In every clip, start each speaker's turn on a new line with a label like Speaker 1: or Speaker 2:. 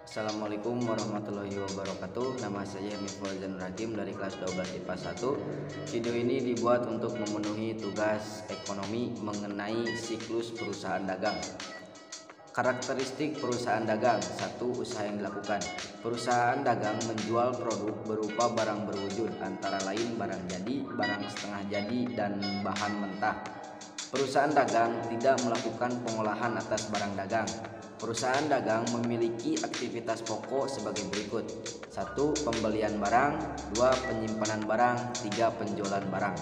Speaker 1: Assalamualaikum warahmatullahi wabarakatuh. Nama saya Mifwal Zanuragim dari kelas 12 IPA 1. Video ini dibuat untuk memenuhi tugas ekonomi mengenai siklus perusahaan dagang. Karakteristik perusahaan dagang. 1. Usaha yang dilakukan. Perusahaan dagang menjual produk berupa barang berwujud, antara lain barang jadi, barang setengah jadi, dan bahan mentah. Perusahaan dagang tidak melakukan pengolahan atas barang dagang. Perusahaan dagang memiliki aktivitas pokok sebagai berikut. 1. Pembelian barang. 2. Penyimpanan barang. 3. Penjualan barang.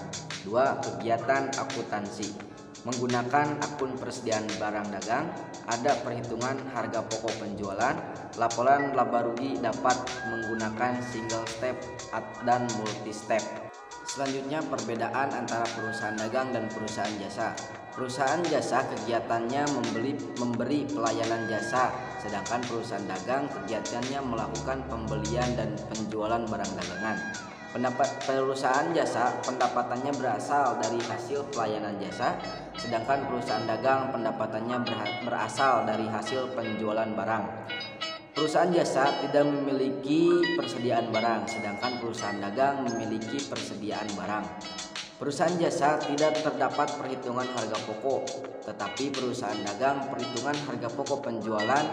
Speaker 1: 2. Kegiatan akuntansi. Menggunakan akun persediaan barang dagang, ada perhitungan harga pokok penjualan, laporan laba rugi dapat menggunakan single step dan multi step. Selanjutnya, perbedaan antara perusahaan dagang dan perusahaan jasa. Perusahaan jasa kegiatannya memberi pelayanan jasa, sedangkan perusahaan dagang kegiatannya melakukan pembelian dan penjualan barang dagangan. Perusahaan jasa pendapatannya berasal dari hasil pelayanan jasa, sedangkan perusahaan dagang pendapatannya berasal dari hasil penjualan barang. Perusahaan jasa tidak memiliki persediaan barang, sedangkan perusahaan dagang memiliki persediaan barang. Perusahaan jasa tidak terdapat perhitungan harga pokok, tetapi perusahaan dagang perhitungan harga pokok penjualan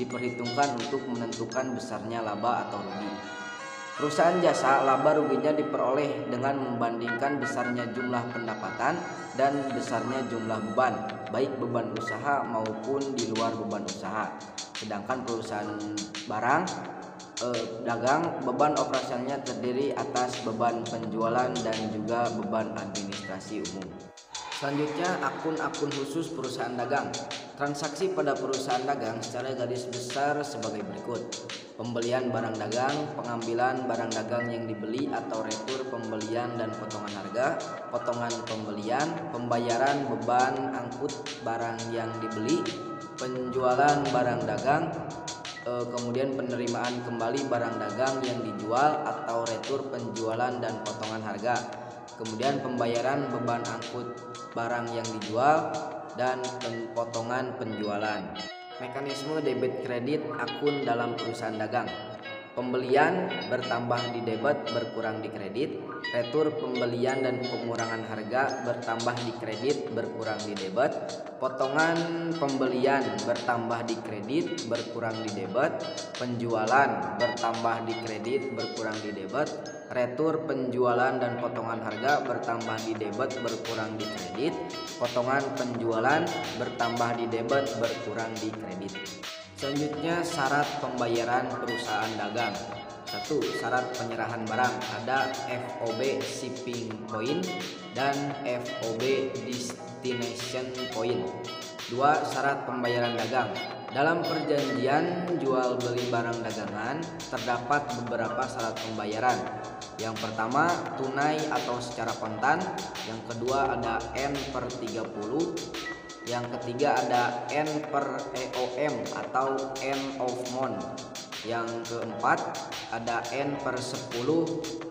Speaker 1: diperhitungkan untuk menentukan besarnya laba atau rugi. Perusahaan jasa laba ruginya diperoleh dengan membandingkan besarnya jumlah pendapatan dan besarnya jumlah beban, baik beban usaha maupun di luar beban usaha. Sedangkan perusahaan dagang beban operasionalnya terdiri atas beban penjualan dan juga beban administrasi umum. Selanjutnya, akun-akun khusus perusahaan dagang. Transaksi pada perusahaan dagang secara garis besar sebagai berikut. Pembelian barang dagang, pengambilan barang dagang yang dibeli atau retur pembelian dan potongan harga, potongan pembelian, pembayaran beban angkut barang yang dibeli, penjualan barang dagang, kemudian penerimaan kembali barang dagang yang dijual atau retur penjualan dan potongan harga, kemudian pembayaran beban angkut barang yang dijual dan potongan penjualan. Mekanisme debit kredit akun dalam perusahaan dagang. Pembelian bertambah di debit berkurang di kredit, retur pembelian dan pengurangan harga bertambah di kredit berkurang di debit, potongan pembelian bertambah di kredit berkurang di debit, penjualan bertambah di kredit berkurang di debit, retur penjualan dan potongan harga bertambah di debit berkurang di kredit, potongan penjualan bertambah di debit berkurang di kredit. Selanjutnya, syarat pembayaran perusahaan dagang. 1. Syarat penyerahan barang. Ada FOB shipping point dan FOB destination point. 2. Syarat pembayaran dagang. Dalam perjanjian jual beli barang dagangan terdapat beberapa syarat pembayaran. Yang pertama, tunai atau secara kontan. Yang kedua ada N/30. Yang ketiga ada N/EOM atau end of month. Yang keempat ada N/10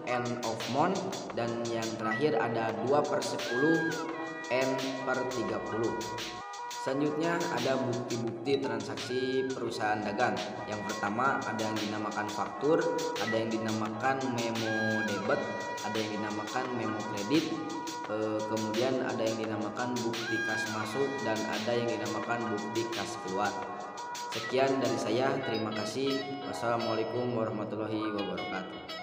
Speaker 1: end of month. Dan yang terakhir ada 2/10 N/30. Selanjutnya ada bukti-bukti transaksi perusahaan dagang. Yang pertama ada yang dinamakan faktur, ada yang dinamakan memo debit, ada yang dinamakan memo kredit, kemudian ada yang dinamakan bukti kas masuk, dan ada yang dinamakan bukti kas keluar. Sekian dari saya, terima kasih. Wassalamualaikum warahmatullahi wabarakatuh.